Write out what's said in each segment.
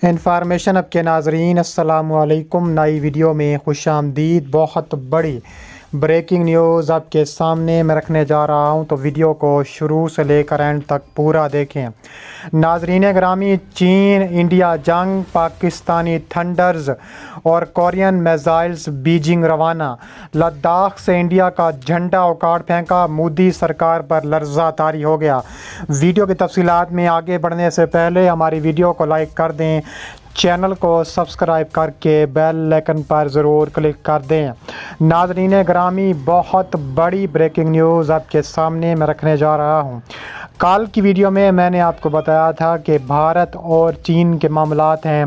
Information अब के नाजरीन अस्सलामुअलैकुम। नई वीडियो में खुश आमदीद। बहुत बड़ी ब्रेकिंग न्यूज़ आपके सामने मैं रखने जा रहा हूं, तो वीडियो को शुरू से लेकर एंड तक पूरा देखें। नाजरीन ग्रामी, चीन इंडिया जंग, पाकिस्तानी थंडर्स और कोरियन मिसाइल्स बीजिंग रवाना। लद्दाख से इंडिया का झंडा उखाड़ फेंका, मोदी सरकार पर लर्जा तारी हो गया। वीडियो की तफसीलात में आगे बढ़ने से पहले हमारी वीडियो को लाइक कर दें, चैनल को सब्सक्राइब करके बेल आइकन पर ज़रूर क्लिक कर दें। नाज़रीन ग्रामी, बहुत बड़ी ब्रेकिंग न्यूज़ आपके सामने मैं रखने जा रहा हूं। कल की वीडियो में मैंने आपको बताया था कि भारत और चीन के मामलात हैं,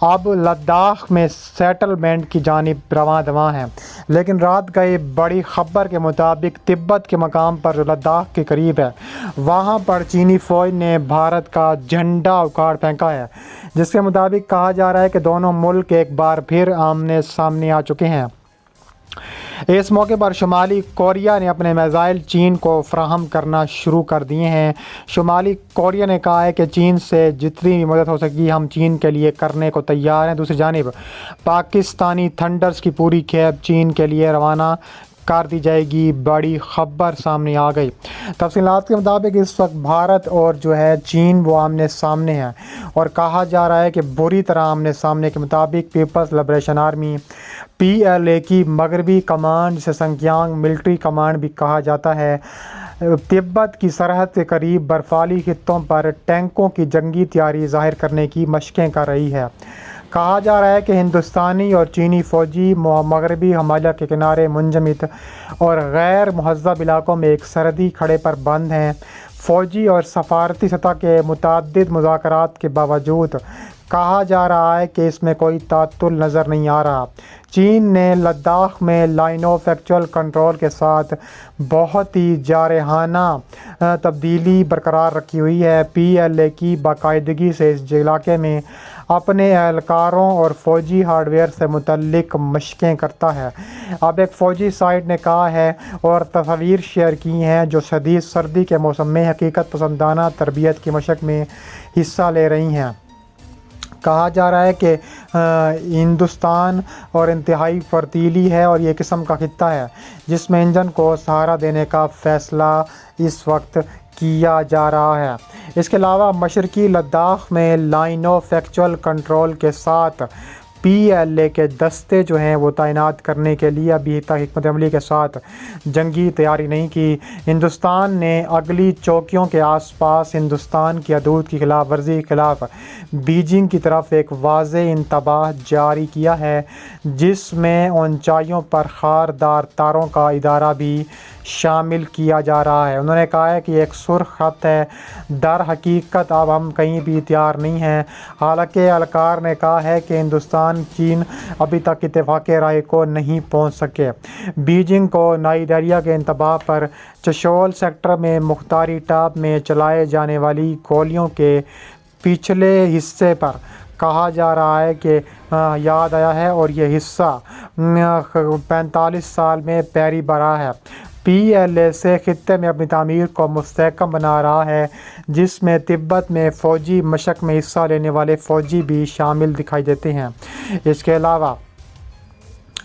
अब लद्दाख में सेटलमेंट की जानिब रवां दवा हैं। लेकिन रात गई बड़ी खबर के मुताबिक तिब्बत के मकाम पर जो लद्दाख के करीब है, वहां पर चीनी फ़ौज ने भारत का झंडा उखाड़ फेंका है, जिसके मुताबिक कहा जा रहा है कि दोनों मुल्क एक बार फिर आमने सामने आ चुके हैं। इस मौके पर शुमाली कोरिया ने अपने मिसाइल चीन को फ्राहम करना शुरू कर दिए हैं। शुमाली कोरिया ने कहा है कि चीन से जितनी भी मदद हो सकेगी हम चीन के लिए करने को तैयार हैं। दूसरी जानिब पाकिस्तानी थंडर्स की पूरी खेप चीन के लिए रवाना कर दी जाएगी। बड़ी खबर सामने आ गई। तफसीलात के मुताबिक इस वक्त भारत और जो है चीन वो आमने सामने हैं, और कहा जा रहा है कि बुरी तरह आमने सामने के मुताबिक पीपल्स लिबरेशन आर्मी PLA की मगरबी कमांड, जिसे संक्यांग मिलिट्री कमांड भी कहा जाता है, तिब्बत की सरहद के करीब बर्फाली खित्तों पर टैंकों की जंगी तैयारी जाहिर करने की मशक़ें कर रही है। कहा जा रहा है कि हिंदुस्तानी और चीनी फ़ौजी मगरबी हिमालय के किनारे मुंजमद और गैर महज़्ज़ब इलाकों में एक सरहदी खड़े पर बंद हैं। फ़ौजी और सफारती सतह के मुतअद्दिद मुज़ाकरात के बावजूद कहा जा रहा है कि इसमें कोई तात्तुल नज़र नहीं आ रहा। चीन ने लद्दाख में लाइन ऑफ एक्चुअल कंट्रोल के साथ बहुत ही जारहाना तब्दीली बरकरार रखी हुई है। PLA की बाकायदगी से इस इलाके में अपने एहलकारों और फ़ौजी हार्डवेयर से मुतल्लिक मशक़ें करता है। अब एक फ़ौजी साइट ने कहा है और तस्वीर शेयर की हैं जो शदीद सर्दी के मौसम में हकीकत पसंदाना तरबियत की मशक़ में हिस्सा ले रही हैं। कहा जा रहा है कि हिंदुस्तान और इंतहाई फर्तीली है और ये किस्म का खित्ता है जिसमें इंजन को सहारा देने का फ़ैसला इस वक्त किया जा रहा है। इसके अलावा मशरकी लद्दाख में लाइन ऑफ एक्चुअल कंट्रोल के साथ PLA के दस्ते जो हैं वो तैनात करने के लिए अभी तक हिकमत अमली के साथ जंगी तैयारी नहीं की। हिंदुस्तान ने अगली चौकियों के आसपास हिंदुस्तान की हदूद की खिलाफ वर्जी के खिलाफ बीजिंग की तरफ एक वाज़ेह इंतबाह जारी किया है, जिसमें ऊंचाइयों पर खारदार तारों का इदारा भी शामिल किया जा रहा है। उन्होंने कहा है कि एक सुर्ख खत है, दर हकीकत अब हम कहीं भी तैयार नहीं हैं। हालांकि एहलकार ने कहा है कि हिंदुस्तान चीन अभी तक इत्तेफाक राय को नहीं पहुंच सके। बीजिंग को नई दरिया के इंतबाह पर चशोल सेक्टर में मुख्तारी टाप में चलाए जाने वाली गोलियों के पिछले हिस्से पर कहा जा रहा है कि याद आया है और यह हिस्सा 45 साल में पहली बार है। PLA से खित्ते में अपनी तामीर को मुस्तहकम बना रहा है, जिसमें तिब्बत में फ़ौजी मशक़ में हिस्सा लेने वाले फ़ौजी भी शामिल दिखाई देते हैं। इसके अलावा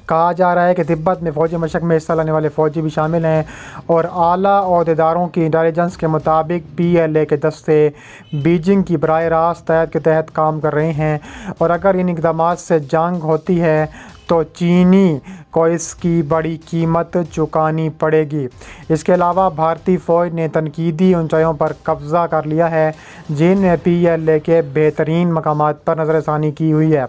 कहा जा रहा है कि तिब्बत में फ़ौजी मशक़ में हिस्सा लेने वाले फ़ौजी भी शामिल हैं और आला ओहदेदारों की इंटेलिजेंस के मुताबिक PLA के दस्ते बीजिंग की बराह रास्त हदायत के तहत काम कर रहे हैं, और अगर इन इक़दामात से जंग होती है तो चीनी को इसकी बड़ी कीमत चुकानी पड़ेगी। इसके अलावा भारतीय फ़ौज ने तनकीदी ऊंचाइयों पर कब्ज़ा कर लिया है, जिनमें PLA के बेहतरीन मकामात पर नज़रसानी की हुई है।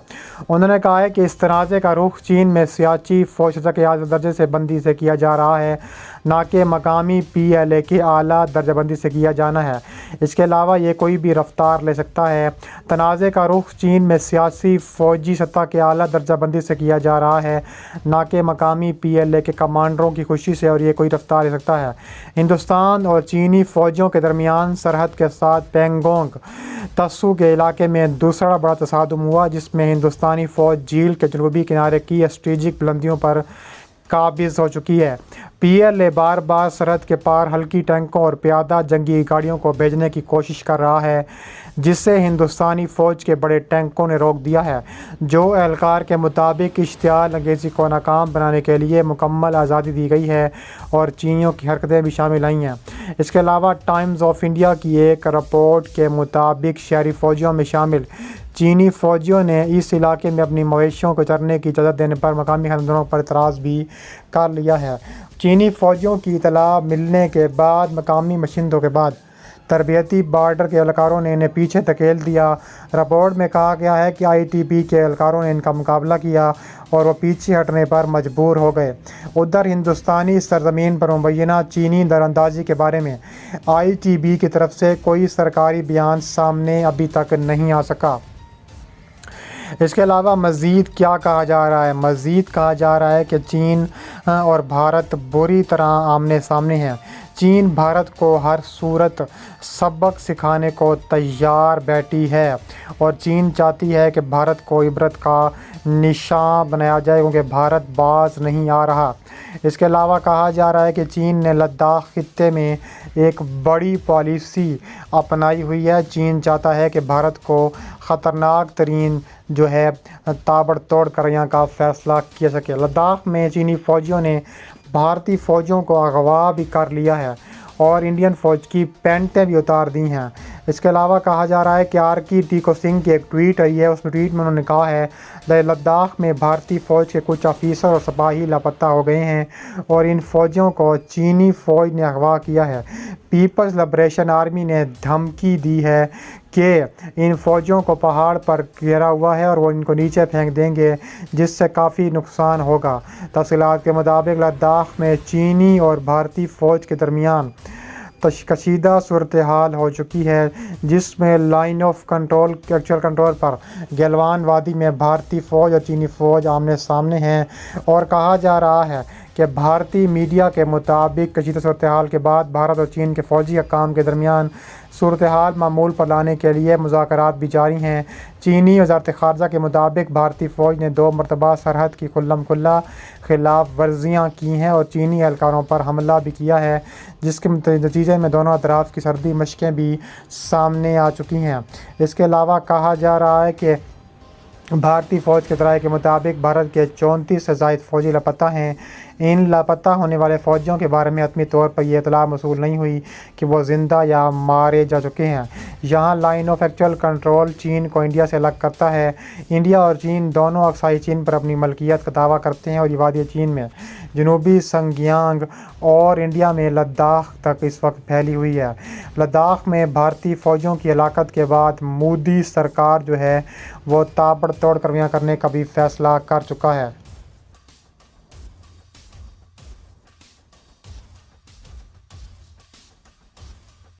उन्होंने कहा है कि इस तनाज़े का रुख चीन में सियासी फ़ौज के आला दर्जे से बंदी से किया जा रहा है, ना कि मकामी PLA की आला दर्जाबंदी से किया जाना है। इसके अलावा ये कोई भी रफ्तार ले सकता है। तनाज़े का रुख चीन में सियासी फ़ौजी सतह के आला दर्जाबंदी से किया जा रहा है, ना कि मकामी PLA के कमांडरों की खुशी से, और ये कोई रफ्तार ले सकता है। हिंदुस्तान और चीनी फ़ौजियों के दरमियान सरहद के साथ पेंगोंग तस्सू के इलाके में दूसरा बड़ा तसादुम हुआ, जिसमें हिंदुस्तानी फ़ौज झील के जनूबी किनारे की स्ट्रेटेजिक बुलंदियों पर काबिज़ हो चुकी है। PLA बार बार सरहद के पार हल्की टैंकों और प्यादा जंगी गाड़ियों को भेजने की कोशिश कर रहा है, जिससे हिंदुस्तानी फ़ौज के बड़े टैंकों ने रोक दिया है। जो एहलकार के मुताबिक इश्तियाल अंगेज़ी को नाकाम बनाने के लिए मुकम्मल आज़ादी दी गई है और चीनियों की हरकतें भी शामिल आई हैं। इसके अलावा टाइम्स ऑफ इंडिया की एक रिपोर्ट के मुताबिक शहरी फ़ौजियों में शामिल चीनी फ़ौजियों ने इस इलाके में अपनी मवेशियों को चरने की इजाज़त देने पर मकामी खानदानों पर एतराज़ भी कर लिया है। चीनी फ़ौजियों की इतला मिलने के बाद मकामी मशीनों के बाद तरबियती बॉर्डर के एहलकारों ने इन्हें पीछे धकेल दिया। रिपोर्ट में कहा गया है कि ITB के एहलकारों ने इनका मुकाबला किया और वो पीछे हटने पर मजबूर हो गए। उधर हिंदुस्तानी सरजमीन पर मुबैना चीनी दरअंदाजी के बारे में ITB की तरफ से कोई सरकारी बयान सामने अभी तक नहीं आ सका। इसके अलावा मज़ीद क्या कहा जा रहा है? मज़ीद कहा जा रहा है कि चीन और भारत बुरी तरह आमने सामने हैं। चीन भारत को हर सूरत सबक सिखाने को तैयार बैठी है और चीन चाहती है कि भारत को इबरत का निशान बनाया जाए, क्योंकि भारत बाज नहीं आ रहा। इसके अलावा कहा जा रहा है कि चीन ने लद्दाख खित्ते में एक बड़ी पॉलिसी अपनाई हुई है। चीन चाहता है कि भारत को ख़तरनाक तरीन जो है ताबड़तोड़ कर यहाँ का फ़ैसला किया सके। लद्दाख में चीनी फ़ौजियों ने भारतीय फ़ौजियों को अगवा भी कर लिया है और इंडियन फ़ौज की पैंटें भी उतार दी हैं। इसके अलावा कहा जा रहा है कि RK टीको सिंह की एक ट्वीट आई है। उस ट्वीट में उन्होंने कहा है लद्दाख में भारतीय फ़ौज के कुछ ऑफिसर और सिपाही लापता हो गए हैं और इन फ़ौजियों को चीनी फ़ौज ने अगवा किया है। पीपल्स लिबरेशन आर्मी ने धमकी दी है कि इन फ़ौजियों को पहाड़ पर घेरा हुआ है और वो इनको नीचे फेंक देंगे, जिससे काफ़ी नुकसान होगा। तफ़सीलात के मुताबिक लद्दाख में चीनी और भारतीय फ़ौज के दरमियान कशीदा सूरत हाल हो चुकी है, जिसमें line of control actual control पर गलवान वादी में भारतीय फ़ौज और चीनी फ़ौज आमने सामने हैं। और कहा जा रहा है कि भारतीय मीडिया के मुताबिक कशीदा सूरत हाल के बाद भारत और चीन के फ़ौजी हकाम के दरमियान सूरत हाल मामूल पर लाने के लिए मुज़ाकरात भी जारी हैं। चीनी वज़ारत ख़ारजा के मुताबिक भारतीय फ़ौज ने 2 मरतबा सरहद की खुल्लम खुल्ला खिलाफ वर्जियाँ की हैं और चीनी एहलकारों पर हमला भी किया है, जिसके नतीजे में दोनों अतराफ़ की सर्दी मशक़ें भी सामने आ चुकी हैं। इसके अलावा कहा जा रहा है कि भारतीय फ़ौज के ज़राए के मुताबिक भारत के 34 से ज़ायद फ़ौजी लापता हैं। इन लापता होने वाले फ़ौजियों के बारे में हतमी तौर पर यह इतला मौसूल नहीं हुई कि वो ज़िंदा या मारे जा चुके हैं। यहाँ लाइन ऑफ एक्चुअल कंट्रोल चीन को इंडिया से अलग करता है। इंडिया और चीन दोनों अक्साई चीन पर अपनी मलकियत का दावा करते हैं और ये वादी चीन में जनूबी संगियांग और इंडिया में लद्दाख तक इस वक्त फैली हुई है। लद्दाख में भारतीय फ़ौजियों की हलाकत के बाद मोदी सरकार जो है वो ताबड़तोड़ कार्रवाइयाँ करने का भी फ़ैसला कर चुका है।